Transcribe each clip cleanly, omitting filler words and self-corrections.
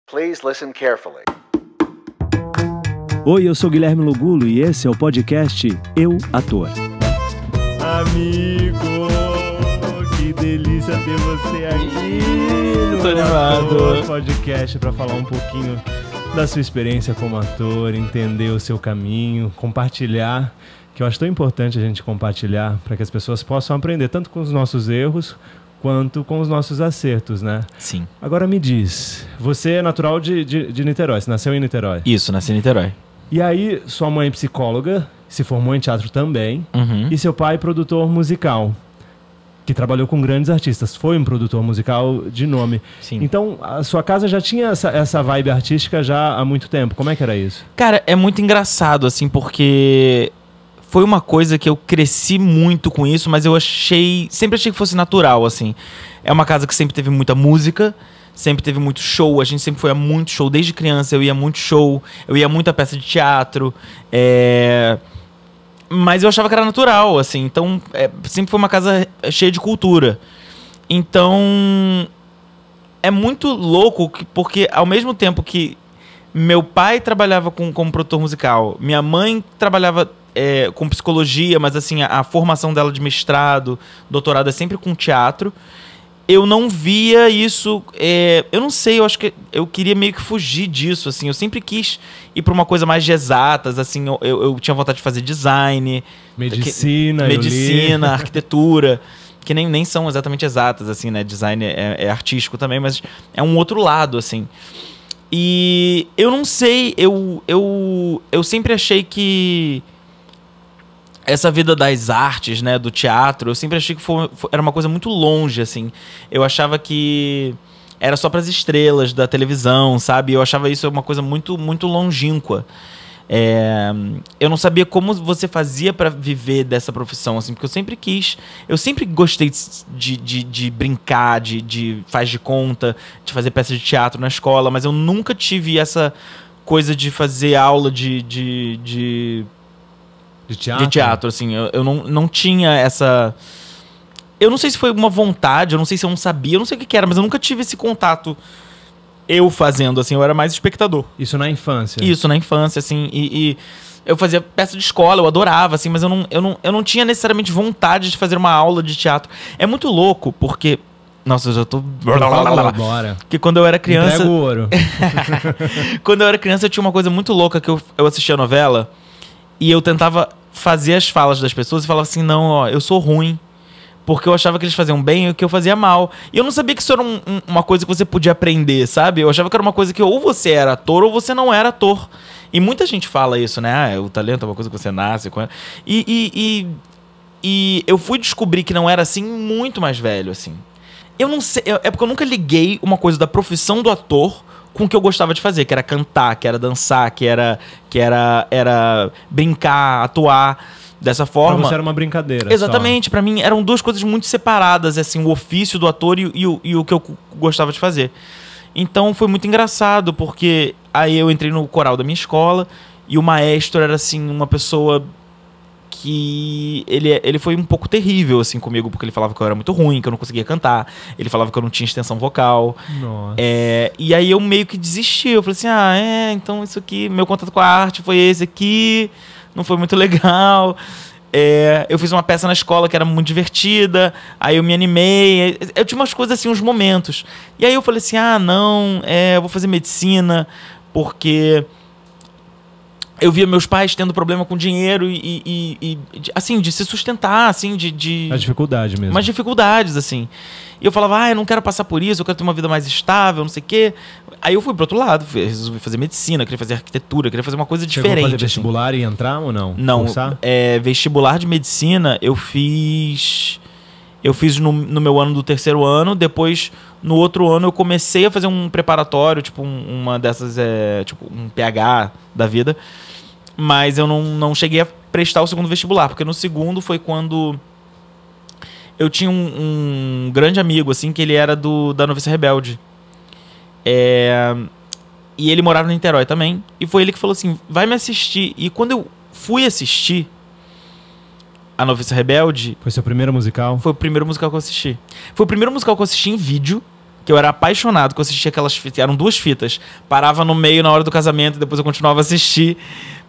Please listen carefully. Oi, eu sou Guilherme Lugulo e esse é o podcast Eu, Ator. Amigo, que delícia ter você aqui. Tô animado. No podcast para falar um pouquinho da sua experiência como ator, entender o seu caminho, compartilhar, que eu acho tão importante a gente compartilhar para que as pessoas possam aprender tanto com os nossos erros quanto com os nossos acertos, né? Sim. Agora me diz, você é natural de Niterói, você nasceu em Niterói. Isso, nasci em Niterói. E aí, sua mãe psicóloga, se formou em teatro também, e seu pai produtor musical, que trabalhou com grandes artistas, foi um produtor musical de nome. Sim. Então, a sua casa já tinha essa vibe artística já há muito tempo. Como é que era isso? Cara, é muito engraçado, assim, porque foi uma coisa que eu cresci muito com isso, mas sempre achei que fosse natural, assim. É uma casa que sempre teve muita música, sempre teve muito show, a gente sempre foi a muito show. Desde criança eu ia muito show, eu ia muito a peça de teatro, mas eu achava que era natural, assim. Então, sempre foi uma casa cheia de cultura. Então, é muito louco, porque ao mesmo tempo que meu pai trabalhava como produtor musical, minha mãe trabalhava com psicologia, mas assim, a formação dela de mestrado, doutorado é sempre com teatro. Eu não via isso, eu não sei, eu acho que eu queria meio que fugir disso, assim. Eu sempre quis ir para uma coisa mais de exatas, assim. Eu tinha vontade de fazer design, medicina, arquitetura, que nem são exatamente exatas, assim, né? Design é artístico também, mas é um outro lado, assim. E eu não sei, eu sempre achei que essa vida das artes, né, do teatro, eu sempre achei que era uma coisa muito longe, assim. Eu achava que era só para as estrelas da televisão, sabe? Eu achava isso uma coisa muito, muito longínqua. Eu não sabia como você fazia para viver dessa profissão, assim, porque eu sempre gostei de brincar, de faz de conta, de fazer peças de teatro na escola, mas eu nunca tive essa coisa de fazer aula de teatro, assim. Eu não tinha essa... Eu não sei se foi uma vontade, eu não sei se eu não sabia, eu não sei o que era, mas eu nunca tive esse contato eu fazendo, assim. Eu era mais espectador. Isso na infância? Isso, na infância, assim. E eu fazia peça de escola, eu adorava, assim, mas eu não tinha necessariamente vontade de fazer uma aula de teatro. É muito louco, porque... Nossa, eu já tô... Bora. Porque quando eu era criança... Entrega o ouro. Quando eu era criança, eu tinha uma coisa muito louca, que eu assistia a novela e eu tentava fazer as falas das pessoas e falava assim, não, ó, eu sou ruim, porque eu achava que eles faziam bem e que eu fazia mal. E eu não sabia que isso era uma coisa que você podia aprender, sabe? Eu achava que era uma coisa que ou você era ator ou você não era ator. E muita gente fala isso, né? O talento é uma coisa que você nasce com ela. E eu fui descobrir que não era assim muito mais velho, assim. Eu não sei, é porque eu nunca liguei uma coisa da profissão do ator com o que eu gostava de fazer, que era cantar, que era dançar, que era brincar, atuar dessa forma. Pra você era uma brincadeira. Exatamente, pra mim eram duas coisas muito separadas, assim, o ofício do ator e o que eu gostava de fazer. Então foi muito engraçado, porque aí eu entrei no coral da minha escola e o maestro era, assim, uma pessoa que ele foi um pouco terrível, assim, comigo, porque ele falava que eu era muito ruim, que eu não conseguia cantar, ele falava que eu não tinha extensão vocal. Nossa. E aí eu meio que desisti, eu falei assim, então isso aqui, meu contato com a arte foi esse aqui, não foi muito legal. Eu fiz uma peça na escola que era muito divertida, aí eu me animei, eu tinha umas coisas assim, uns momentos. E aí eu falei assim, eu vou fazer medicina, porque eu via meus pais tendo problema com dinheiro e assim, de se sustentar, assim, A dificuldade mesmo. Umas dificuldades, assim. E eu falava, eu não quero passar por isso, eu quero ter uma vida mais estável, não sei o quê. Aí eu fui pro outro lado, resolvi fazer medicina, queria fazer arquitetura, queria fazer uma coisa diferente. Chegou a fazer vestibular e entrar ou não? Não, Cursar? Vestibular de medicina eu fiz no meu ano do terceiro ano, depois no outro ano eu comecei a fazer um preparatório, tipo uma dessas, tipo um PH da vida, mas eu não cheguei a prestar o segundo vestibular, porque no segundo foi quando eu tinha um grande amigo, assim, que ele era da Noviça Rebelde. E ele morava no Niterói também, e foi ele que falou assim, vai me assistir. E quando eu fui assistir A Noviça Rebelde... Foi seu primeiro musical? Foi o primeiro musical que eu assisti. Foi o primeiro musical que eu assisti em vídeo, que eu era apaixonado, que eu assistia aquelas fitas, eram 2 fitas, parava no meio na hora do casamento e depois eu continuava a assistir,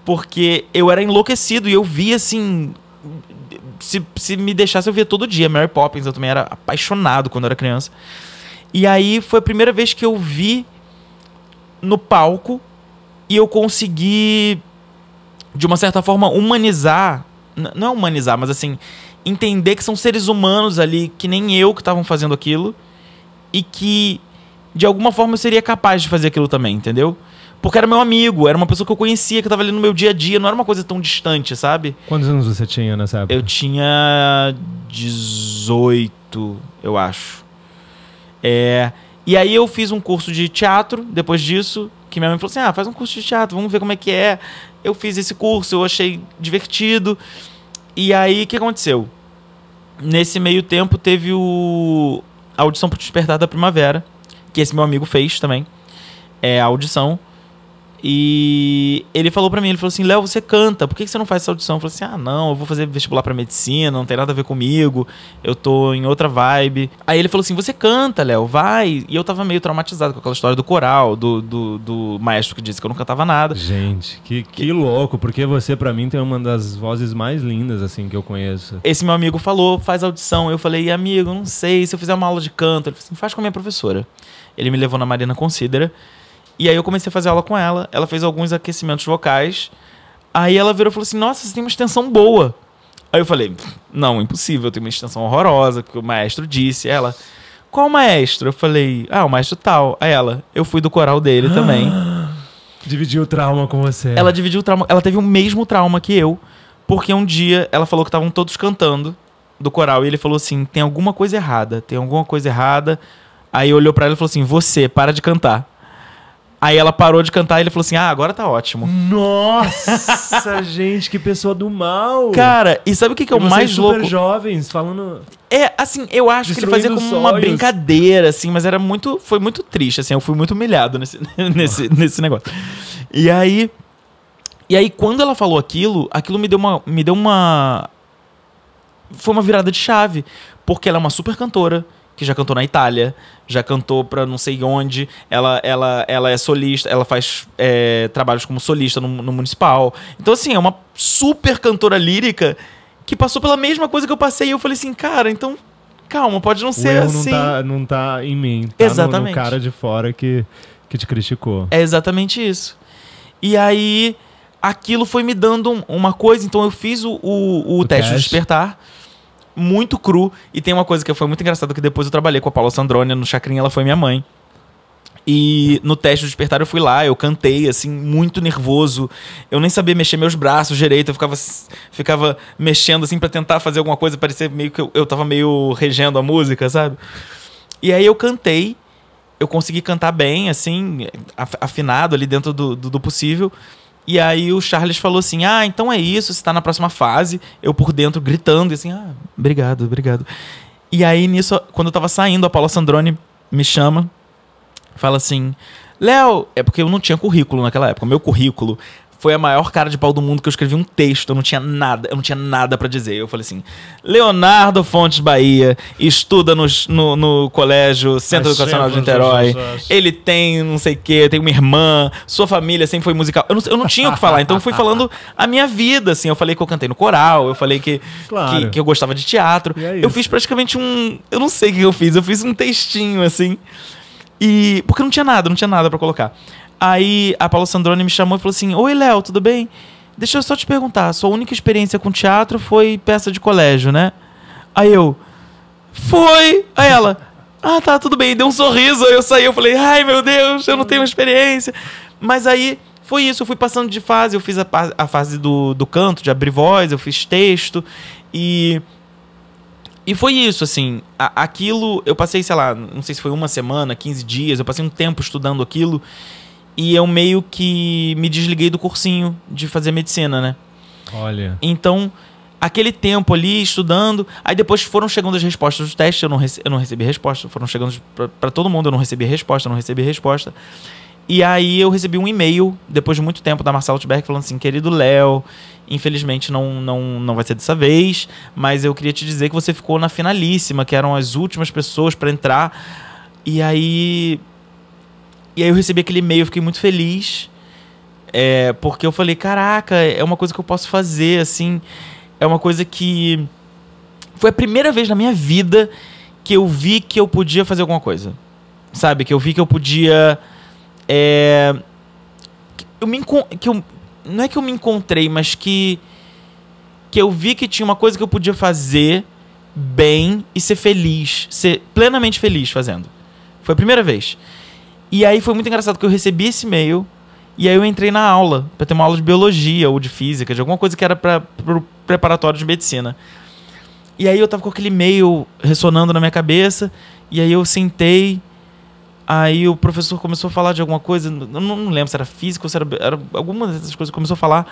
porque eu era enlouquecido e eu via assim, se me deixasse eu via todo dia. Mary Poppins, eu também era apaixonado quando eu era criança. E aí foi a primeira vez que eu vi no palco e eu consegui, de uma certa forma, humanizar, não é humanizar, mas assim, entender que são seres humanos ali, que nem eu, que estavam fazendo aquilo, e que, de alguma forma, eu seria capaz de fazer aquilo também, entendeu? Porque era meu amigo, era uma pessoa que eu conhecia, que estava ali no meu dia a dia, não era uma coisa tão distante, sabe? Quantos anos você tinha nessa época? Eu tinha 18, eu acho. E aí eu fiz um curso de teatro, depois disso, que minha mãe falou assim, faz um curso de teatro, vamos ver como é que é. Eu fiz esse curso, eu achei divertido. E aí, o que aconteceu? Nesse meio tempo, teve a audição pro Despertar da Primavera, que esse meu amigo fez também, a audição. E ele falou pra mim, ele falou assim, Léo, você canta, por que você não faz essa audição? Eu falei assim, não, eu vou fazer vestibular pra medicina, não tem nada a ver comigo, eu tô em outra vibe. Aí ele falou assim, você canta, Léo, vai. E eu tava meio traumatizado com aquela história do coral, do maestro que disse que eu não cantava nada. Gente, que louco, porque você pra mim tem uma das vozes mais lindas, assim, que eu conheço. Esse meu amigo falou, faz audição. Eu falei, amigo, não sei, se eu fizer uma aula de canto. Ele falou assim, faz com a minha professora. Ele me levou na Marina Considera. E aí eu comecei a fazer aula com ela. Ela fez alguns aquecimentos vocais. Aí ela virou e falou assim, nossa, você tem uma extensão boa. Aí eu falei, não, impossível, eu tenho uma extensão horrorosa, porque o maestro disse. Ela, qual maestro? Eu falei, o maestro tal. Aí ela, eu fui do coral dele também. Dividiu o trauma com você. Ela dividiu o trauma, ela teve o mesmo trauma que eu. Porque um dia ela falou que estavam todos cantando do coral. E ele falou assim, tem alguma coisa errada, tem alguma coisa errada. Aí olhou pra ela e falou assim, você, para de cantar. Aí ela parou de cantar e ele falou assim, agora tá ótimo. Nossa, gente, que pessoa do mal. Cara, e sabe o que é o mais super louco? Jovens, falando... assim, eu acho que ele fazia como uma brincadeira, assim, mas foi muito triste, assim, eu fui muito humilhado nesse negócio. E aí, quando ela falou aquilo me deu uma... Foi uma virada de chave, porque ela é uma super cantora, que já cantou na Itália, já cantou pra não sei onde, ela é solista, ela faz trabalhos como solista no Municipal. Então, assim, é uma super cantora lírica que passou pela mesma coisa que eu passei. E eu falei assim, cara, então, calma, pode não ser assim. Não tá em mim, tá exatamente. No cara de fora que te criticou. É exatamente isso. E aí, aquilo foi me dando uma coisa, então eu fiz o teste do Despertar, muito cru. E tem uma coisa que foi muito engraçada, que depois eu trabalhei com a Paula Sandrone no Chacrinha, ela foi minha mãe. E no teste do Despertar eu fui lá, eu cantei, assim, muito nervoso. Eu nem sabia mexer meus braços direito, eu ficava mexendo, assim, pra tentar fazer alguma coisa, parecia meio que eu tava meio regendo a música, sabe? E aí eu cantei, eu consegui cantar bem, assim, afinado ali dentro do possível. E aí o Charles falou assim, então é isso, você tá na próxima fase. Eu por dentro gritando, e assim, obrigado, obrigado. E aí nisso, quando eu tava saindo, a Paula Sandrone me chama, fala assim, Léo, é porque eu não tinha currículo naquela época, meu currículo foi a maior cara de pau do mundo, que eu escrevi um texto, eu não tinha nada pra dizer. Eu falei assim, Leonardo Fontes Bahia estuda no colégio Centro Educacional de Niterói, ele tem não sei o que, tem uma irmã, sua família sempre foi musical. Eu não tinha o que falar, então eu fui falando a minha vida, assim. Eu falei que eu cantei no coral, eu falei que eu gostava de teatro. Eu fiz praticamente eu não sei o que eu fiz um textinho, assim, porque não tinha nada pra colocar. Aí a Paula Sandrone me chamou e falou assim, oi, Léo, tudo bem? Deixa eu só te perguntar, sua única experiência com teatro foi peça de colégio, né? Aí eu, foi! Aí ela, tá, tudo bem. Deu um sorriso, aí eu saí, eu falei, ai meu Deus, eu não tenho experiência. Mas aí foi isso, eu fui passando de fase, eu fiz a fase do canto, de abrir voz, eu fiz texto e foi isso, assim, aquilo, eu passei, sei lá, não sei se foi uma semana, 15 dias, eu passei um tempo estudando aquilo. E eu meio que me desliguei do cursinho de fazer medicina, né? Olha. Então, aquele tempo ali, estudando... Aí depois foram chegando as respostas dos testes, eu não recebi resposta. Foram chegando pra todo mundo, eu não recebi resposta. E aí eu recebi um e-mail, depois de muito tempo, da Marcela Altberg, falando assim, querido Léo, infelizmente não vai ser dessa vez, mas eu queria te dizer que você ficou na finalíssima, que eram as últimas pessoas pra entrar... E aí eu recebi aquele e-mail, eu fiquei muito feliz. Porque eu falei, caraca, é uma coisa que eu posso fazer, assim. É uma coisa que... Foi a primeira vez na minha vida que eu vi que eu podia fazer alguma coisa. Sabe? Que eu vi que eu podia... Não é que eu me encontrei, mas que eu vi que tinha uma coisa que eu podia fazer bem e ser feliz. Ser plenamente feliz fazendo. Foi a primeira vez. E aí foi muito engraçado que eu recebi esse e-mail e aí eu entrei na aula, pra ter uma aula de biologia ou de física, de alguma coisa que era pro preparatório de medicina. E aí eu tava com aquele e-mail ressonando na minha cabeça, e aí eu sentei, aí o professor começou a falar de alguma coisa, eu não lembro se era física ou se era alguma dessas coisas, começou a falar,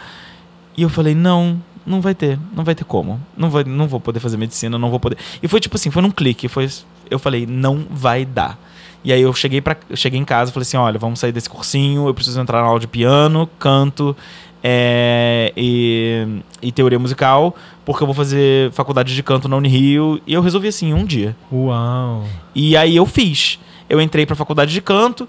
e eu falei, não vai ter como, não vou poder fazer medicina, não vou poder. E foi tipo assim, foi num clique, eu falei, não vai dar. E aí eu cheguei em casa e falei assim, olha, vamos sair desse cursinho, eu preciso entrar na aula de piano, canto e teoria musical, porque eu vou fazer faculdade de canto na Unirio. E eu resolvi assim, um dia. Uau! E aí eu fiz. Eu entrei pra faculdade de canto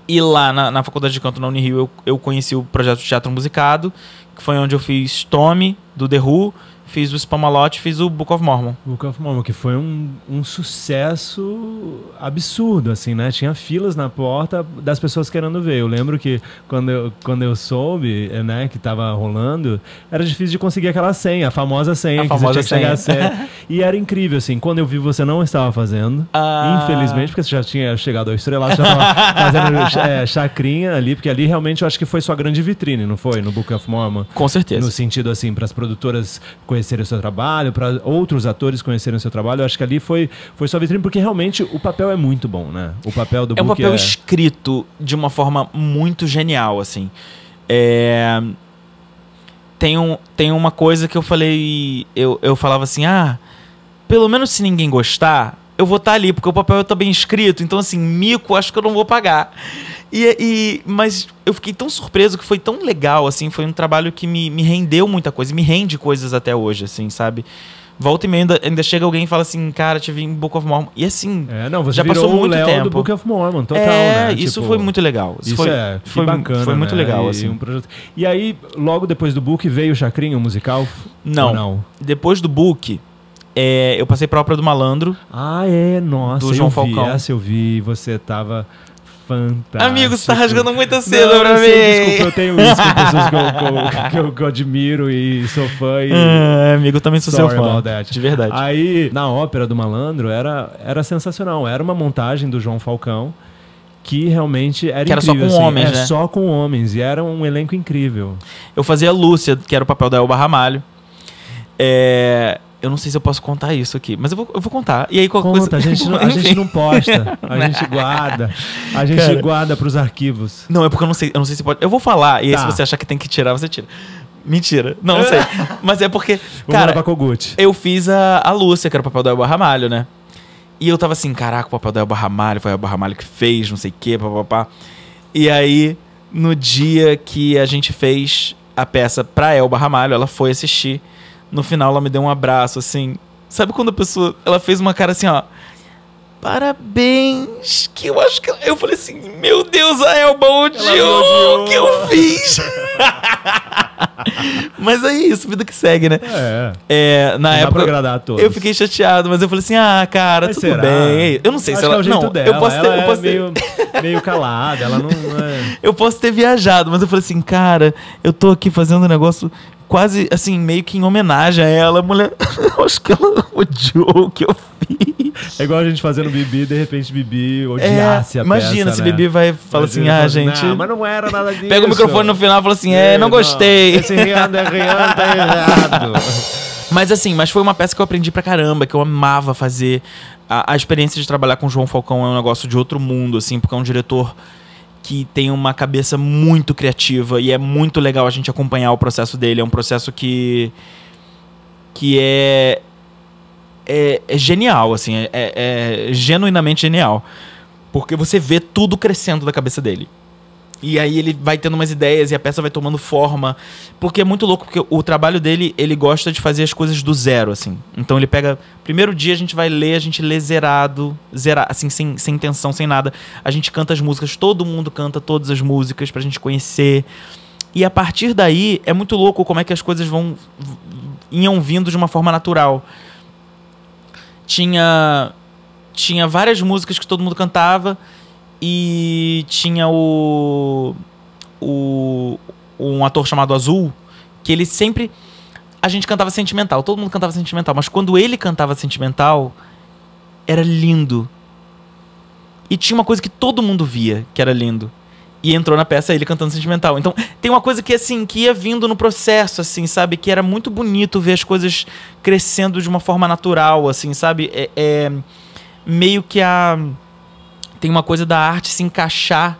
e lá na faculdade de canto na Unirio eu conheci o projeto de teatro musicado, que foi onde eu fiz Tommy, do The Who, fiz o Spamalot, fiz o Book of Mormon. Book of Mormon, que foi um sucesso absurdo, assim, né? Tinha filas na porta das pessoas querendo ver. Eu lembro que quando eu soube, né, que tava rolando, era difícil de conseguir aquela senha, a famosa senha, que você tinha que chegar a senha. E era incrível, assim, quando eu vi você não estava fazendo, infelizmente, porque você já tinha chegado ao estrelato, já tava fazendo chacrinha ali, porque ali realmente eu acho que foi sua grande vitrine, não foi? No Book of Mormon. Com certeza. No sentido, assim, para as produtoras conhecerem o seu trabalho, para outros atores conhecerem o seu trabalho. Eu acho que ali foi sua vitrine, porque realmente o papel é muito bom, né? O papel do Book é um papel escrito de uma forma muito genial, assim. Tem uma coisa que eu falei, eu falava assim, pelo menos se ninguém gostar, eu vou estar ali, porque o papel tá bem escrito, então assim, mico, acho que eu não vou pagar. Mas eu fiquei tão surpreso que foi tão legal, assim, foi um trabalho que me rendeu muita coisa, me rende coisas até hoje, assim, sabe? Volta e meia ainda chega alguém e fala assim, cara, te vi em Book of Mormon. E assim, você já passou muito Léo tempo do Book of Mormon, total, né? Isso foi muito legal. Isso foi bacana, foi muito legal, assim. E aí, logo depois do Book, veio o Chacrinha, o musical? Não. Depois do Book, eu passei pra Ópera do Malandro. Nossa, do João Falcão. Essa eu vi, você tava... fantástico. Amigo, você tá rasgando muita seda pra mim. Desculpa, eu tenho isso com pessoas que eu admiro e sou fã. Amigo, eu também sou seu fã. De verdade. Aí, na Ópera do Malandro, era sensacional. Era uma montagem do João Falcão que realmente era incrível. Era só com homens, né? Só com homens. E era um elenco incrível. Eu fazia a Lúcia, que era o papel da Elba Ramalho. Eu não sei se eu posso contar isso aqui, mas eu vou contar. E aí qualquer coisa... A gente não posta, a gente guarda. A gente guarda pros arquivos. Não, é porque eu não sei se pode. Eu vou falar, e aí se você achar que tem que tirar, você tira. Mentira, não sei. Mas é porque, cara, eu fiz a Lúcia, que era o papel da Elba Ramalho, né? E eu tava assim, caraca, o papel da Elba Ramalho, foi a Elba Ramalho que fez, não sei o quê, papapá. E aí, no dia que a gente fez a peça pra Elba Ramalho, ela foi assistir. No final ela me deu um abraço, assim. Sabe quando a pessoa... Ela fez uma cara assim, ó. Parabéns. Que eu acho que... Eu falei assim, meu Deus, a Elba odiou o que eu fiz. Mas é isso, vida que segue, né? Na época eu fiquei chateado, mas eu falei assim, cara, tudo bem. Eu não sei se ela... Não, dela. Eu posso ter... meio calada, ela não é... Eu posso ter viajado, mas eu falei assim, cara, eu tô aqui fazendo um negócio... Quase, assim, meio que em homenagem a ela. A mulher, eu acho que ela odiou o que eu fiz. É igual a gente fazendo Bibi, de repente Bibi odiasse a imagina peça, se né? Bibi vai falar assim, gente... Não, mas não era nada disso. Pega o microfone no final e fala assim, não gostei. Esse Rihanna tá errado. Mas foi uma peça que eu aprendi pra caramba, que eu amava fazer. A experiência de trabalhar com o João Falcão é um negócio de outro mundo, assim, porque é um diretor... que tem uma cabeça muito criativa e é muito legal a gente acompanhar o processo dele. É um processo que é genial, assim, é genuinamente genial. Porque você vê tudo crescendo da cabeça dele. E aí ele vai tendo umas ideias e a peça vai tomando forma. Porque é muito louco, porque o trabalho dele, ele gosta de fazer as coisas do zero, assim. Então ele pega... Primeiro dia a gente vai ler, a gente lê zerado, assim, sem intenção, sem nada. A gente canta as músicas, todo mundo canta todas as músicas pra gente conhecer. E a partir daí, é muito louco como é que as coisas iam vindo de uma forma natural. Tinha várias músicas que todo mundo cantava... E tinha um ator chamado Azul, que ele sempre... A gente cantava sentimental, todo mundo cantava sentimental, mas quando ele cantava sentimental, era lindo. E tinha uma coisa que todo mundo via, que era lindo. E entrou na peça ele cantando sentimental. Então, tem uma coisa que, assim, que ia vindo no processo, assim, sabe? Que era muito bonito ver as coisas crescendo de uma forma natural, assim, sabe? Meio que tem uma coisa da arte se encaixar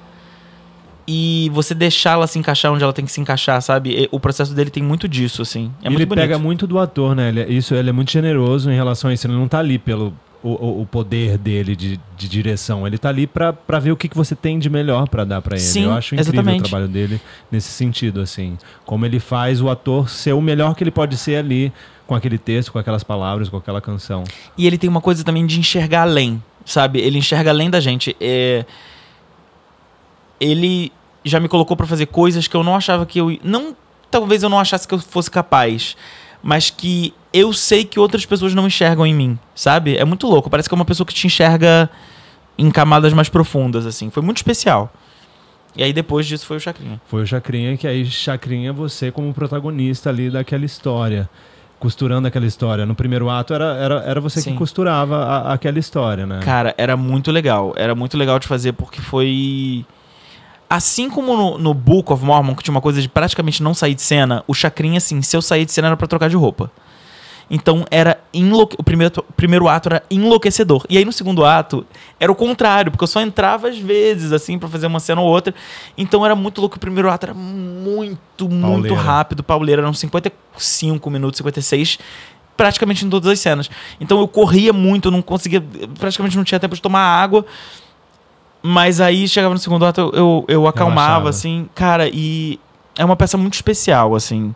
e você deixá-la se encaixar onde ela tem que se encaixar, sabe? O processo dele tem muito disso, assim. É muito bonito. Ele pega muito do ator, né? Ele é muito generoso em relação a isso. Ele não tá ali pelo o poder dele de direção. Ele tá ali pra ver o que você tem de melhor pra dar pra ele. Sim, eu acho incrível exatamente. o trabalho dele nesse sentido, assim. Como ele faz o ator ser o melhor que ele pode ser ali, com aquele texto, com aquelas palavras, com aquela canção. E ele tem uma coisa também de enxergar além, sabe? Ele enxerga além da gente. Ele já me colocou pra fazer coisas que eu não achava que eu... Talvez eu não achasse que eu fosse capaz, mas que eu sei que outras pessoas não enxergam em mim, sabe? É muito louco. Parece que é uma pessoa que te enxerga em camadas mais profundas, assim. Foi muito especial. E aí depois disso foi o Chacrinha. Foi o Chacrinha, que aí Chacrinha você como protagonista ali daquela história. Costurando aquela história. No primeiro ato era você Sim. que costurava aquela história, né? Cara, era muito legal. Era muito legal de fazer porque foi... Assim como no Book of Mormon, que tinha uma coisa de praticamente não sair de cena, o Chacrinha, assim, se eu sair de cena era pra trocar de roupa. Então era o primeiro ato era enlouquecedor. E aí no segundo ato era o contrário, porque eu só entrava às vezes, assim, pra fazer uma cena ou outra. Então era muito louco. O primeiro ato era muito rápido. Pauleira, eram 55 minutos, 56, praticamente em todas as cenas. Então eu corria muito, não conseguia, praticamente não tinha tempo de tomar água. Mas aí chegava no segundo ato, eu acalmava, assim. Cara, e é uma peça muito especial, assim.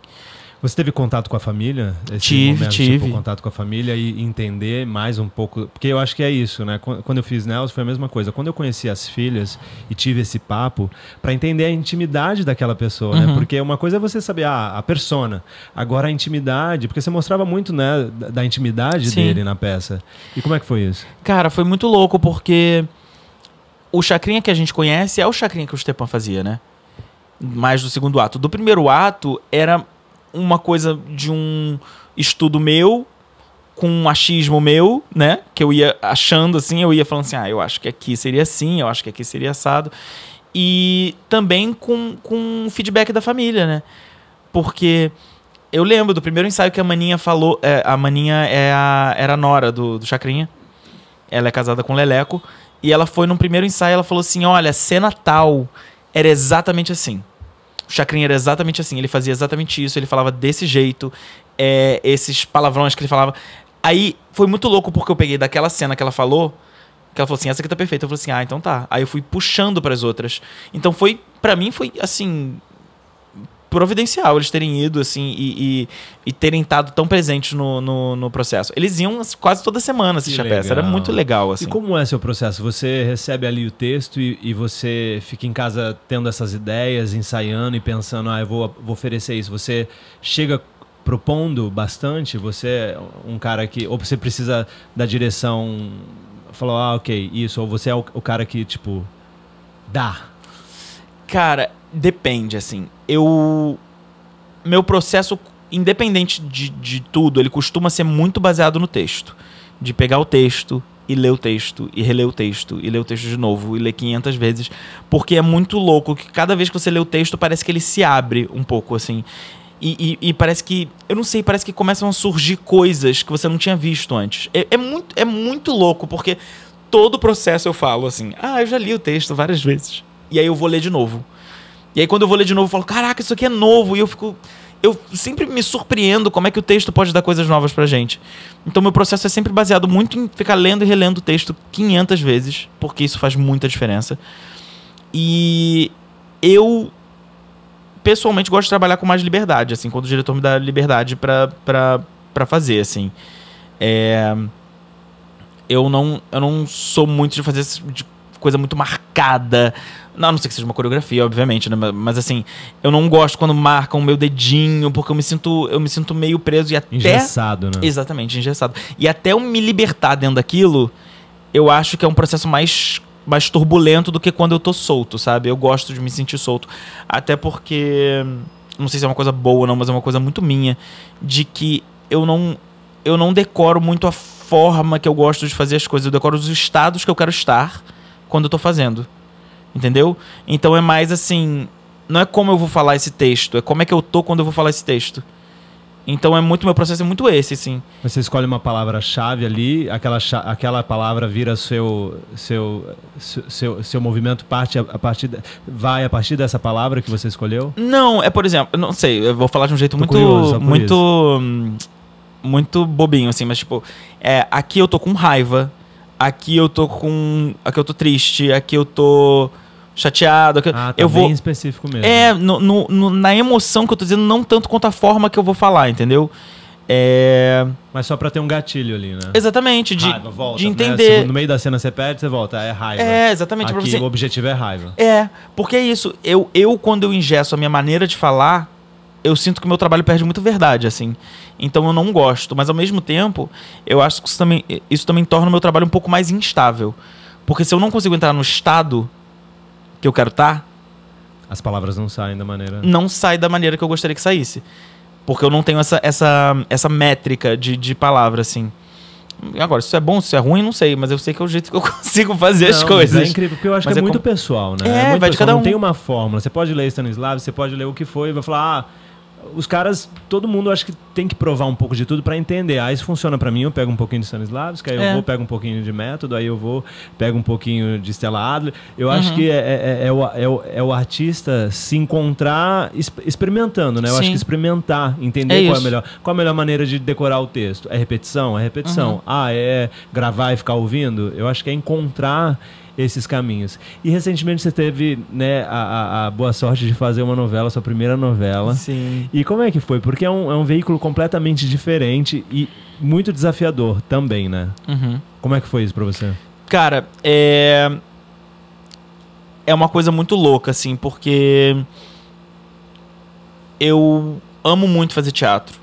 Você teve contato com a família? Tive. Tipo, contato com a família e entender mais um pouco... Porque eu acho que é isso, né? Quando eu fiz Nels foi a mesma coisa. Quando eu conheci as filhas e tive esse papo, pra entender a intimidade daquela pessoa, né? Porque uma coisa é você saber a persona. Agora a intimidade... Porque você mostrava muito, né? Da intimidade dele na peça. E como é que foi isso? Cara, foi muito louco, porque o Chacrinha que a gente conhece é o Chacrinha que o Stepan fazia, né? Mais do segundo ato. Do primeiro ato, era uma coisa de um estudo meu, com um achismo meu, né? Que eu ia achando assim, eu ia falando assim, eu acho que aqui seria assim, eu acho que aqui seria assado. E também com feedback da família, né? Porque eu lembro do primeiro ensaio que a Maninha falou, a Maninha era a nora do Chacrinha. Ela é casada com o Leleco. E ela foi num primeiro ensaio, ela falou assim, olha, cena tal era exatamente assim. O Chacrinha era exatamente assim, ele fazia exatamente isso, ele falava desse jeito, esses palavrões que ele falava. Aí foi muito louco porque eu peguei daquela cena que ela falou assim, essa aqui tá perfeita. Eu falei assim, então tá. Aí eu fui puxando pras outras. Então pra mim foi assim, providencial eles terem ido assim e terem estado tão presentes no processo. Eles iam quase toda semana assistir a peça, era muito legal assim. E como é seu processo? Você recebe ali o texto e você fica em casa tendo essas ideias, ensaiando e pensando, eu vou oferecer isso. Você chega propondo bastante? Você é um cara que... Ou você precisa da direção... Falou, ok, isso. Ou você é o cara que, tipo, dá? Cara, depende, assim. Meu processo, independente de tudo, ele costuma ser muito baseado no texto. De pegar o texto e ler o texto, e reler o texto, e ler o texto de novo, e ler 500 vezes. Porque é muito louco que cada vez que você lê o texto, parece que ele se abre um pouco, assim. E parece que... Eu não sei, parece que começam a surgir coisas que você não tinha visto antes. É muito louco, porque todo o processo eu falo assim... eu já li o texto várias vezes. E aí eu vou ler de novo. E aí quando eu vou ler de novo, eu falo... Caraca, isso aqui é novo. E eu sempre me surpreendo como é que o texto pode dar coisas novas pra gente. Então meu processo é sempre baseado muito em ficar lendo e relendo o texto 500 vezes. Porque isso faz muita diferença. E eu pessoalmente gosto de trabalhar com mais liberdade, assim, quando o diretor me dá liberdade pra fazer, assim. Eu não sou muito de fazer de coisa muito marcada. Não, a não ser que seja uma coreografia, obviamente, né? Mas assim, eu não gosto quando marcam o meu dedinho, porque eu me sinto meio preso e até... Engessado, né? Exatamente, engessado. E até eu me libertar dentro daquilo, eu acho que é um processo mais turbulento do que quando eu tô solto, sabe? Eu gosto de me sentir solto. Até porque, não sei se é uma coisa boa ou não, mas é uma coisa muito minha, de que eu não decoro muito a forma que eu gosto de fazer as coisas. Eu decoro os estados que eu quero estar quando eu tô fazendo. Entendeu? Então é mais assim, não é como eu vou falar esse texto, é como é que eu tô quando eu vou falar esse texto. Então meu processo é muito esse, assim. Você escolhe uma palavra-chave ali, aquela palavra vira seu movimento vai a partir dessa palavra que você escolheu? Não, por exemplo, não sei, eu vou falar de um jeito muito bobinho, assim, mas tipo, aqui eu tô com raiva, aqui eu tô triste, aqui eu tô chateado. Tá bem específico mesmo. Na emoção que eu tô dizendo, não tanto quanto a forma que eu vou falar, entendeu? Mas só pra ter um gatilho ali, né? Exatamente, raiva, volta, de entender. Né? No meio da cena você perde, você volta, é raiva. Exatamente. Aqui o objetivo é raiva. Porque é isso. Eu quando eu ingesto a minha maneira de falar, eu sinto que o meu trabalho perde muito verdade, assim. Então eu não gosto. Mas ao mesmo tempo, eu acho que isso também torna o meu trabalho um pouco mais instável. Porque se eu não consigo entrar no estado que eu quero estar, as palavras não saem da maneira... Não sai da maneira que eu gostaria que saísse. Porque eu não tenho essa métrica de palavra, assim. Agora, se isso é bom, se isso é ruim, não sei. Mas eu sei que é o jeito que eu consigo fazer as coisas. É incrível, porque eu acho que é muito pessoal, né? Vai de cada um. Não tem uma fórmula. Você pode ler Stanislavski, você pode ler o que foi e vai falar... os caras, todo mundo acho que tem que provar um pouco de tudo pra entender. Isso funciona pra mim, eu pego um pouquinho de Stanislavski, aí eu pego um pouquinho de método, aí eu pego um pouquinho de Stella Adler. Eu acho que é o artista se encontrar experimentando, né? Eu acho que experimentar, entender qual a melhor maneira de decorar o texto. É repetição? É repetição. É gravar e ficar ouvindo? Eu acho que é encontrar esses caminhos. E recentemente você teve, né, a boa sorte de fazer uma novela, sua primeira novela. Sim. E como é que foi? Porque é um veículo completamente diferente e muito desafiador também, né? Como é que foi isso pra você? Cara, é uma coisa muito louca, assim, porque eu amo muito fazer teatro.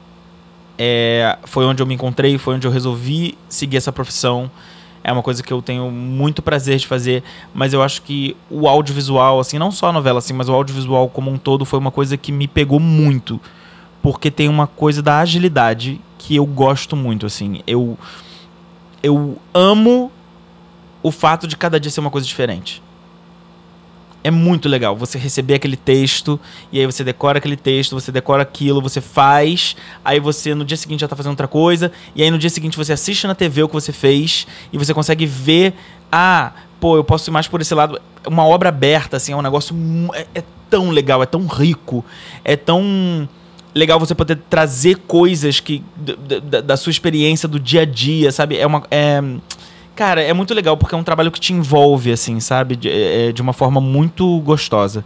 Foi onde eu me encontrei, foi onde eu resolvi seguir essa profissão. É uma coisa que eu tenho muito prazer de fazer, mas eu acho que o audiovisual, assim, não só a novela, assim, mas o audiovisual como um todo foi uma coisa que me pegou muito, porque tem uma coisa da agilidade que eu gosto muito, assim. Eu amo o fato de cada dia ser uma coisa diferente. É muito legal você receber aquele texto, e aí você decora aquele texto, você decora aquilo, você faz, aí você no dia seguinte já tá fazendo outra coisa, e aí no dia seguinte você assiste na TV o que você fez, e você consegue ver, eu posso ir mais por esse lado. Uma obra aberta, assim, é um negócio, é tão legal, é tão rico, é tão legal você poder trazer coisas da sua experiência do dia a dia, sabe? Cara, é muito legal, porque é um trabalho que te envolve, assim, sabe? De uma forma muito gostosa.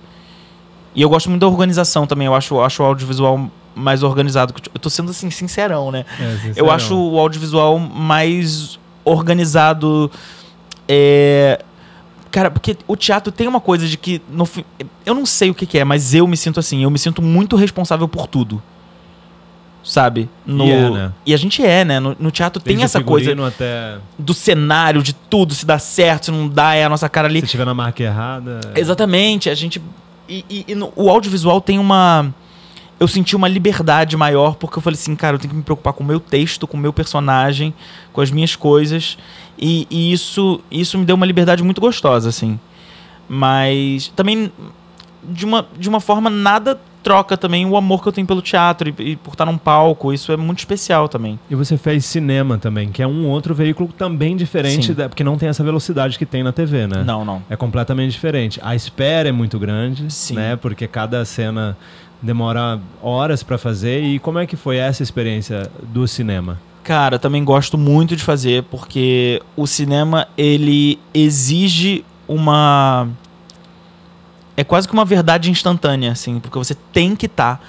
E eu gosto muito da organização também. Eu acho o audiovisual mais organizado. Eu tô sendo, assim, sincerão, né? Sincerão. Eu acho o audiovisual mais organizado. Cara, porque o teatro tem uma coisa de que... eu não sei o que é, mas eu me sinto assim. Eu me sinto muito responsável por tudo. Sabe? Né? E a gente né? No teatro tem essa coisa até... do cenário, de tudo, se dá certo, se não dá, é a nossa cara ali. Se tiver na marca errada... Exatamente, a gente... o audiovisual tem eu senti uma liberdade maior, porque eu falei assim, cara, eu tenho que me preocupar com o meu texto, com o meu personagem, com as minhas coisas, e isso me deu uma liberdade muito gostosa, assim. Mas também, de uma forma, nada troca também o amor que eu tenho pelo teatro e por estar num palco. Isso é muito especial também. E você fez cinema também, que é um outro veículo também diferente, porque não tem essa velocidade que tem na TV, né? Não. É completamente diferente. A espera é muito grande, Sim. né? Porque cada cena demora horas para fazer. E como é que foi essa experiência do cinema? Cara, também gosto muito de fazer, porque o cinema, ele exige é quase que uma verdade instantânea, assim, porque você tem que estar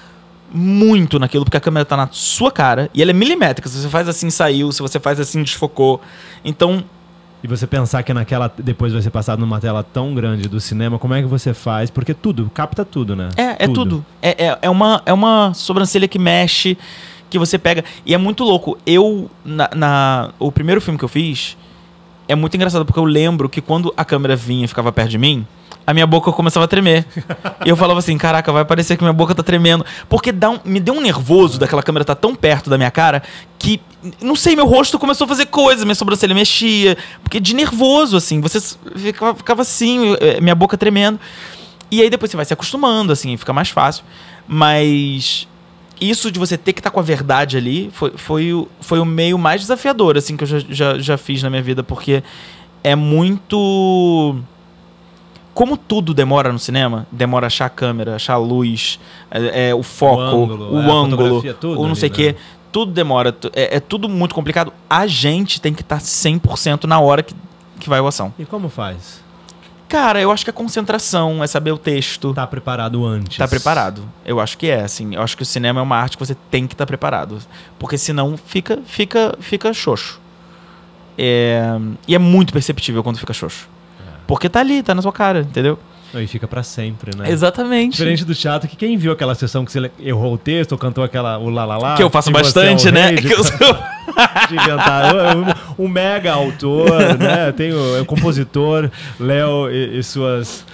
muito naquilo, porque a câmera tá na sua cara e ela é milimétrica. Se você faz assim, saiu. Se você faz assim, desfocou. Então... E você pensar que depois vai ser passado numa tela tão grande do cinema, como é que você faz? Porque capta tudo, né? É tudo. É uma sobrancelha que mexe, que você pega. E é muito louco. O primeiro filme que eu fiz é muito engraçado, porque eu lembro que quando a câmera vinha e ficava perto de mim, a minha boca começava a tremer. E eu falava assim, caraca, vai parecer que minha boca tá tremendo. Porque me deu um nervoso daquela câmera tá tão perto da minha cara que, não sei, meu rosto começou a fazer coisa, minha sobrancelha mexia. Porque de nervoso, assim, você ficava assim, minha boca tremendo. E aí depois você vai se acostumando, assim, fica mais fácil. Mas isso de você ter que estar com a verdade ali foi o meio mais desafiador, assim, que eu já fiz na minha vida. Porque é muito... Como tudo demora no cinema, demora achar a câmera, achar a luz, o foco, o ângulo, o não sei o quê. Tudo demora, é tudo muito complicado. A gente tem que estar 100% na hora que vai a ação. E como faz? Cara, eu acho que é concentração, é saber o texto. Tá preparado antes. Tá preparado. Eu acho que assim. Eu acho que o cinema é uma arte que você tem que estar preparado. Porque senão fica xoxo. E é muito perceptível quando fica xoxo. Porque tá ali, tá na sua cara, entendeu? E fica pra sempre, né? Exatamente. Diferente do teatro, que quem viu aquela sessão que você errou o texto ou cantou o lá, que eu faço bastante, né? De inventar um mega autor, né? Tem o compositor Léo e suas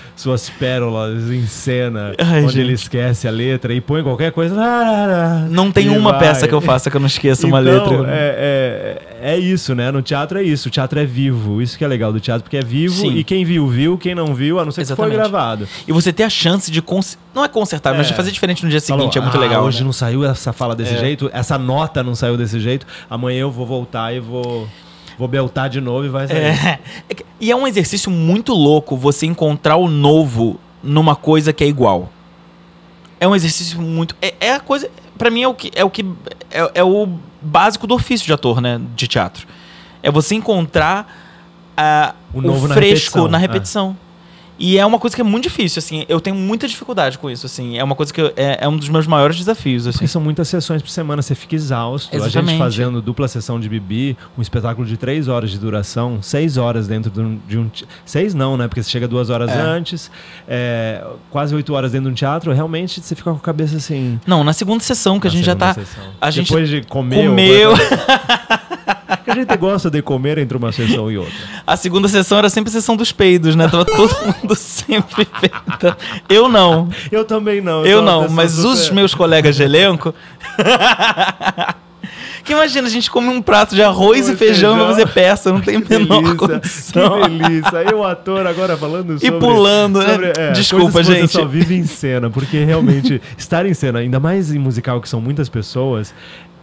pérolas em cena, onde gente, ele esquece a letra e põe qualquer coisa. Não tem uma peça que eu faça que eu não esqueça uma letra. É isso, né? No teatro é isso. O teatro é vivo. Isso que é legal do teatro, porque é vivo. Sim. E quem viu. Quem não viu, a não ser que foi gravado. E você ter a chance de... Não é consertar, mas de fazer diferente no dia seguinte. É muito legal. Hoje né? não saiu essa fala desse jeito, essa nota não saiu desse jeito. Amanhã eu vou voltar e vou beltar de novo e vai sair. E é um exercício muito louco você encontrar o novo numa coisa que é igual. É um exercício muito... É a coisa... Pra mim é o básico do ofício de ator, né? De teatro. É você encontrar o novo fresco na repetição. E é uma coisa que é muito difícil, assim. Eu tenho muita dificuldade com isso, assim. É uma coisa que é um dos meus maiores desafios, assim. Porque são muitas sessões por semana, você fica exausto. Exatamente. A gente fazendo dupla sessão de Bibi, um espetáculo de 3 horas de duração, 6 horas dentro de um... 6 não, né? Porque você chega 2 horas antes, quase 8 horas dentro de um teatro, realmente você fica com a cabeça assim... Não, na segunda sessão, que a gente já tá... Depois de comer... Comeu... A gente gosta de comer entre uma sessão e outra. A segunda sessão era sempre a sessão dos peidos, né? Tava todo mundo sempre peidando. Eu não. Eu também não. Eu não, mas os meus colegas de elenco... Que imagina, a gente come um prato de arroz e feijão e vai fazer peça, não tem a menor condição. Que delícia. Aí o ator agora falando sobre... E pulando, né? Desculpa, gente. Você só vive em cena, porque realmente estar em cena, ainda mais em musical que são muitas pessoas...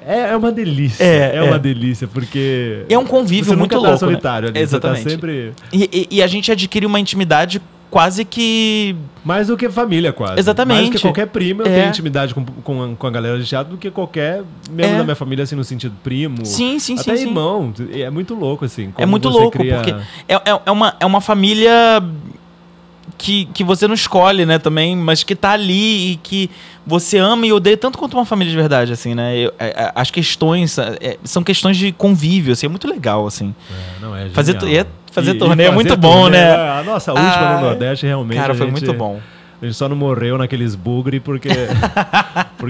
É uma delícia. É uma delícia, porque... É um convívio você muito nunca louco, solitário, né? Ali. Exatamente. Você tá sempre... E a gente adquire uma intimidade quase que... Mais do que família, quase. Exatamente. Mais do que qualquer primo. Eu tenho intimidade com a galera de teatro do que qualquer membro da minha família, assim, no sentido primo. Sim. Até irmão. É muito louco, assim. É muito louco, porque é uma família... Que você não escolhe, né, também, mas que tá ali e que você ama e odeia tanto quanto uma família de verdade, assim, né? As questões são questões de convívio, assim, é muito legal, assim. Fazer turnê é muito bom, né? A nossa última no Nordeste, realmente. Cara, foi muito bom. A gente só não morreu naqueles bugre porque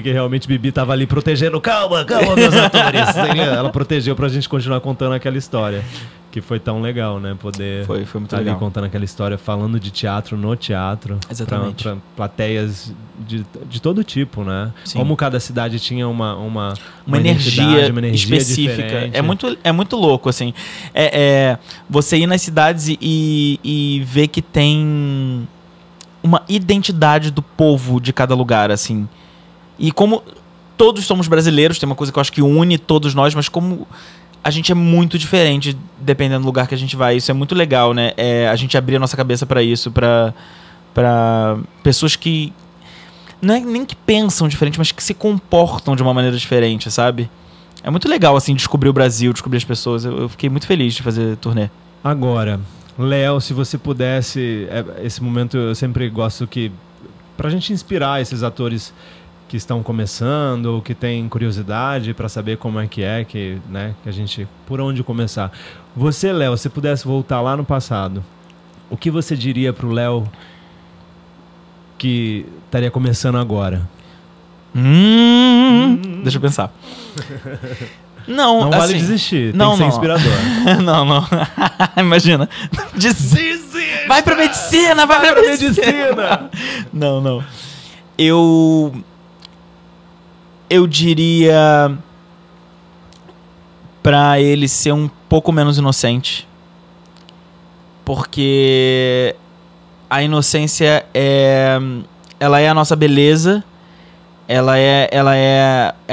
realmente Bibi tava ali protegendo. Calma, meus atores. Ela protegeu pra gente continuar contando aquela história. Que foi tão legal, né? Poder foi muito ali legal. Contando aquela história, falando de teatro no teatro. Exatamente. Pra plateias de todo tipo, né? Sim. Como cada cidade tinha uma energia específica. Diferente. É muito louco, assim. Você ir nas cidades e ver que tem uma identidade do povo de cada lugar, assim. E como todos somos brasileiros, tem uma coisa que eu acho que une todos nós, mas como a gente é muito diferente dependendo do lugar que a gente vai. Isso é muito legal, né? A gente abrir a nossa cabeça pra isso, pra pessoas que não é nem que pensam diferente, mas que se comportam de uma maneira diferente, sabe? É muito legal, assim, descobrir o Brasil, descobrir as pessoas. Eu fiquei muito feliz de fazer turnê. Agora, Léo, se você pudesse... esse momento eu sempre gosto que... Pra gente inspirar esses atores que estão começando ou que têm curiosidade para saber como é, né, que a gente... Por onde começar. Você, Léo, se pudesse voltar lá no passado, o que você diria pro Léo que estaria começando agora? Deixa eu pensar. Não vale assim, desistir, não, tem que ser inspirador. não. Imagina. Desiste! Vai pra medicina! Vai pra medicina! Não. Eu diria pra ele ser um pouco menos inocente. Porque a inocência ela é a nossa beleza. Ela é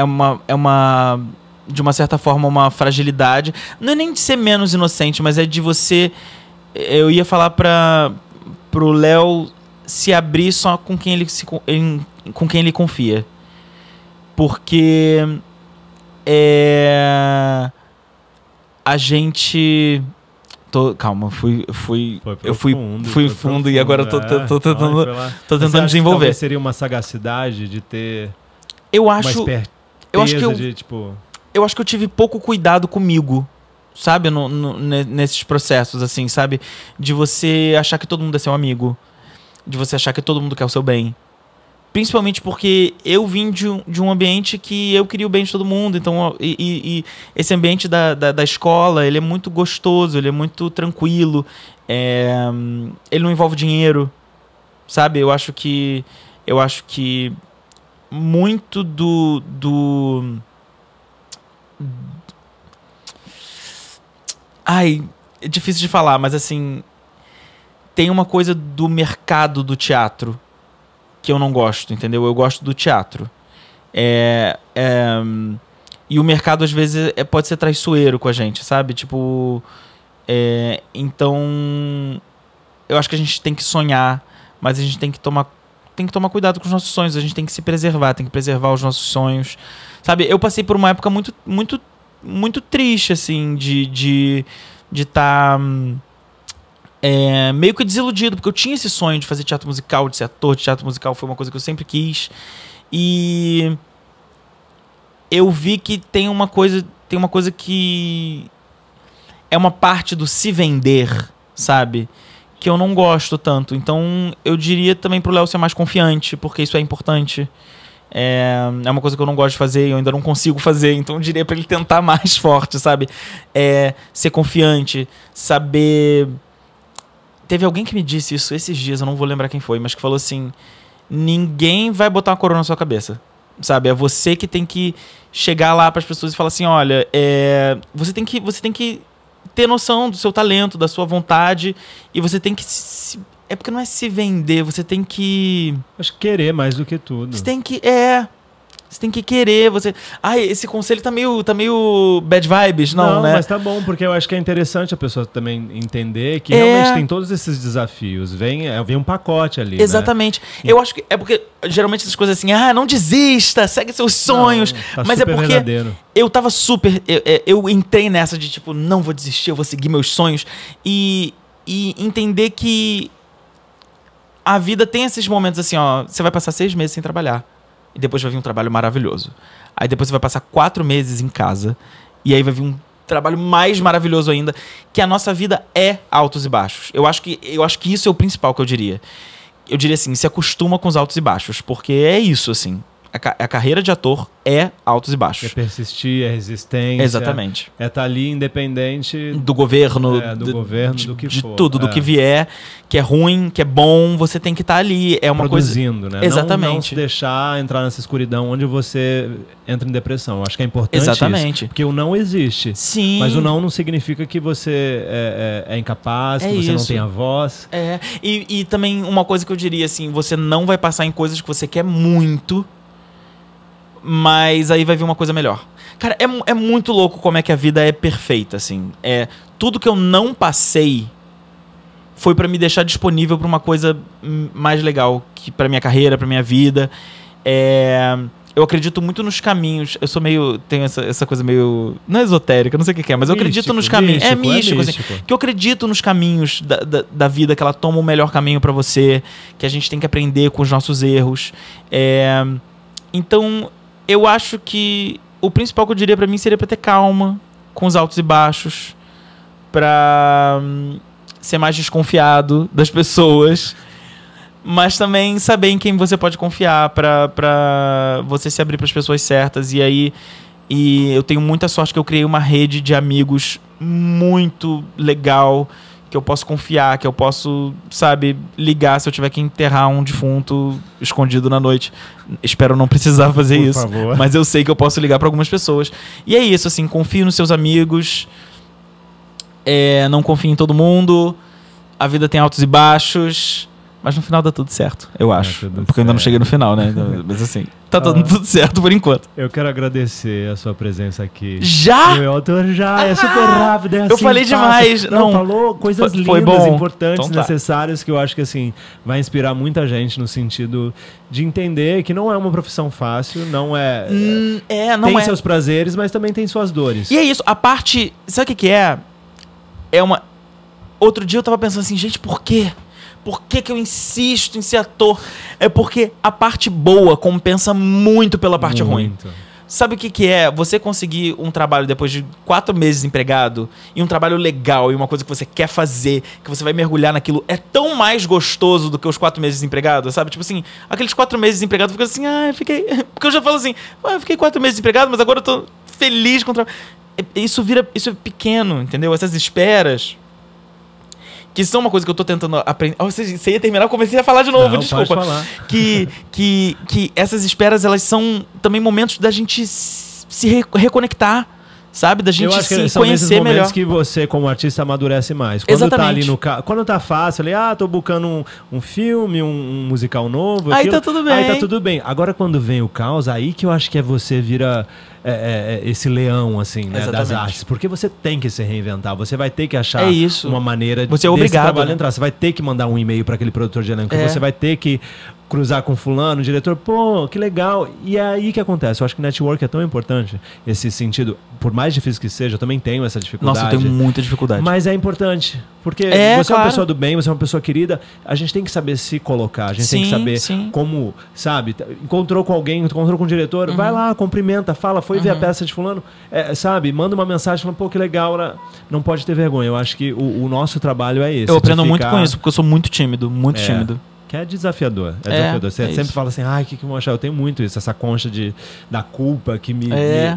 uma de uma certa forma uma fragilidade. Não é nem de ser menos inocente, mas é de você... Eu ia falar pro Léo se abrir só com quem ele confia. Porque a gente... Calma, eu fui fundo e agora tô tentando desenvolver. Talvez seria uma sagacidade de ter eu acho que eu tive pouco cuidado comigo, sabe, nesses processos, assim, sabe, de você achar que todo mundo é seu amigo, de você achar que todo mundo quer o seu bem. Principalmente porque eu vim de um ambiente que eu queria o bem de todo mundo. Então, e esse ambiente da escola, ele é muito gostoso, ele é muito tranquilo. Ele não envolve dinheiro, sabe? Eu acho que muito Ai, é difícil de falar, mas assim... Tem uma coisa do mercado do teatro que eu não gosto, entendeu? Eu gosto do teatro. E o mercado, às vezes, pode ser traiçoeiro com a gente, sabe? Tipo... então... Eu acho que a gente tem que sonhar, mas a gente tem que tomar cuidado com os nossos sonhos. A gente tem que se preservar, tem que preservar os nossos sonhos. Sabe? Eu passei por uma época muito, muito, muito triste, assim, de estar... meio que desiludido, porque eu tinha esse sonho de fazer teatro musical, de ser ator de teatro musical, foi uma coisa que eu sempre quis. E eu vi que tem uma coisa que é uma parte do se vender, sabe? Que eu não gosto tanto. Então eu diria também pro Léo ser mais confiante, porque isso é importante. É uma coisa que eu não gosto de fazer e eu ainda não consigo fazer, então eu diria pra ele tentar mais forte, sabe? Ser confiante, saber... Teve alguém que me disse isso esses dias, eu não vou lembrar quem foi, mas que falou assim: ninguém vai botar uma coroa na sua cabeça, sabe? É você que tem que chegar lá pras pessoas e falar assim: olha, você tem que ter noção do seu talento, da sua vontade, e você tem que é porque não é se vender, você tem que... Acho que querer mais do que tudo. Você tem que... Você tem que querer, esse conselho tá meio bad vibes, não, né? Mas tá bom, porque eu acho que é interessante a pessoa também entender que realmente tem todos esses desafios. Vem um pacote ali, exatamente. Né? Eu acho que... É porque, geralmente, essas coisas assim... não desista, segue seus sonhos. Não, tá mas super é porque verdadeiro. Eu tava super... Eu entrei nessa de, tipo, não vou desistir, eu vou seguir meus sonhos. E entender que a vida tem esses momentos assim, ó... Você vai passar 6 meses sem trabalhar. E depois vai vir um trabalho maravilhoso. Aí depois você vai passar 4 meses em casa. E aí vai vir um trabalho mais maravilhoso ainda. Que a nossa vida é altos e baixos. Eu acho que isso é o principal que eu diria. Eu diria assim, se acostuma com os altos e baixos. Porque é isso, assim. A carreira de ator é altos e baixos. É persistir, é resistência. Exatamente. É estar ali independente... Do governo. Do que for. De tudo, do É. que vier. Que é ruim, que é bom. Você tem que estar ali. É uma produzindo, coisa... né? Exatamente. Não se deixar entrar nessa escuridão onde você entra em depressão. Acho que é importante Exatamente. isso. Porque o não existe. Sim. Mas o não significa que você é incapaz, que você não tem a voz. E também uma coisa que eu diria assim, você não vai passar em coisas que você quer muito, mas aí vai vir uma coisa melhor. Cara, é muito louco como é que a vida é perfeita, assim. Tudo que eu não passei foi pra me deixar disponível pra uma coisa mais legal, que pra minha carreira, pra minha vida. eu acredito muito nos caminhos. Eu sou meio... Tenho essa coisa meio... Não é esotérica, não sei o que é, mas eu acredito nos caminhos. É místico, assim. Que eu acredito nos caminhos da vida, que ela toma o melhor caminho pra você, que a gente tem que aprender com os nossos erros. Então, eu acho que o principal que eu diria pra mim seria pra ter calma com os altos e baixos, pra ser mais desconfiado das pessoas, mas também saber em quem você pode confiar pra você se abrir pras pessoas certas. E eu tenho muita sorte que eu criei uma rede de amigos muito legal, que eu posso confiar, que eu posso, sabe, ligar se eu tiver que enterrar um defunto escondido na noite. Espero não precisar fazer Por isso, favor. mas eu sei que eu posso ligar pra algumas pessoas. E é isso, assim, confie nos seus amigos, não confie em todo mundo, a vida tem altos e baixos, mas no final dá tudo certo, eu acho. Porque eu ainda não cheguei no final, né? Mas assim, tá tudo certo por enquanto. Eu quero agradecer a sua presença aqui. Já? Meu autor já é super rápido. É assim, eu falei demais. Não, falou coisas lindas, foi bom. importantes, Então tá. necessárias, que eu acho que assim vai inspirar muita gente no sentido de entender que não é uma profissão fácil, não é... não tem é. seus prazeres, mas também tem suas dores. E é isso, a parte... Sabe o que é? Outro dia eu tava pensando assim, gente, por quê? Por que eu insisto em ser ator? É porque a parte boa compensa muito pela parte ruim. Sabe o que é? Você conseguir um trabalho depois de 4 meses empregado, e um trabalho legal, e uma coisa que você quer fazer, que você vai mergulhar naquilo, é tão mais gostoso do que os 4 meses empregado, sabe? Tipo assim, aqueles 4 meses empregado, fica assim, fiquei... Porque eu já falo assim, eu fiquei 4 meses empregado, mas agora eu tô feliz com o trabalho. Isso é pequeno, entendeu? Essas esperas... Que são uma coisa que eu tô tentando aprender. Você ia terminar, eu comecei a falar de novo, não, desculpa. Pode falar. Que essas esperas, elas são também momentos da gente se reconectar, sabe? Da gente eu acho que se são conhecer nesses momentos melhor. que você, como artista, amadurece mais. Quando Exatamente. tá ali quando tá fácil, ali, tô buscando um filme, um musical novo. Aí tá tudo bem. Aí tá tudo bem. Agora, quando vem o caos, aí que eu acho que você vira esse leão, assim, né, das artes. Porque você tem que se reinventar. Você vai ter que achar uma maneira você é obrigado, trabalho né? entrar. Você vai ter que mandar um e-mail para aquele produtor de elenco. Você vai ter que cruzar com fulano, o diretor, pô, que legal. E é aí que acontece. Eu acho que network é tão importante, esse sentido. Por mais difícil que seja, eu também tenho essa dificuldade. Nossa, eu tenho muita dificuldade. Mas é importante. Porque você é uma pessoa do bem, você é uma pessoa querida. A gente tem que saber se colocar. A gente tem que saber como, sabe? Encontrou com alguém, encontrou com o diretor, vai lá, cumprimenta, fala, foi ver a peça de fulano, sabe? Manda uma mensagem falando, pô, que legal. Não pode ter vergonha. Eu acho que o nosso trabalho é esse. Eu aprendo muito com isso, porque eu sou muito tímido, muito tímido. Que é desafiador. Desafiador. Você sempre fala assim, que eu vou achar? Eu tenho muito isso, essa concha da culpa que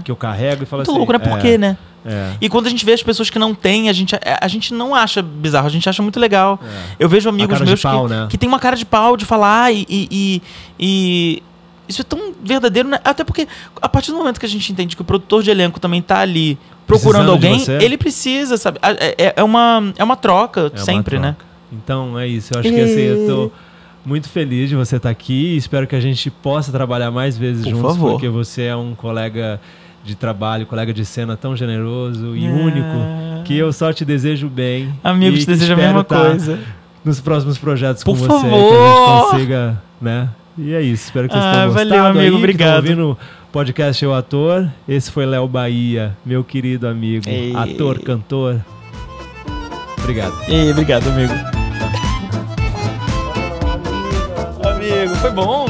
que eu carrego e falo muito assim. Louco, né? Por quê, né? É. E quando a gente vê as pessoas que não têm, a gente não acha bizarro, a gente acha muito legal. Eu vejo amigos meus que tem uma cara de pau de falar e isso é tão verdadeiro, né? Até porque a partir do momento que a gente entende que o produtor de elenco também tá ali procurando alguém, ele precisa, sabe? É uma troca sempre, né? Então é isso. Eu acho que assim, eu tô muito feliz de você estar aqui. Espero que a gente possa trabalhar mais vezes juntos, porque você é um colega de trabalho, colega de cena tão generoso e único, que eu só te desejo bem. Amigo, te desejo a mesma coisa. Nos próximos projetos com você, favor. que a gente consiga, né? E é isso, espero que vocês tenham gostado. Valeu, amigo, obrigado. Ouvindo o podcast Eu Ator. Esse foi Léo Bahia, meu querido amigo, ator, cantor. Obrigado. Obrigado, amigo. Amigo, foi bom.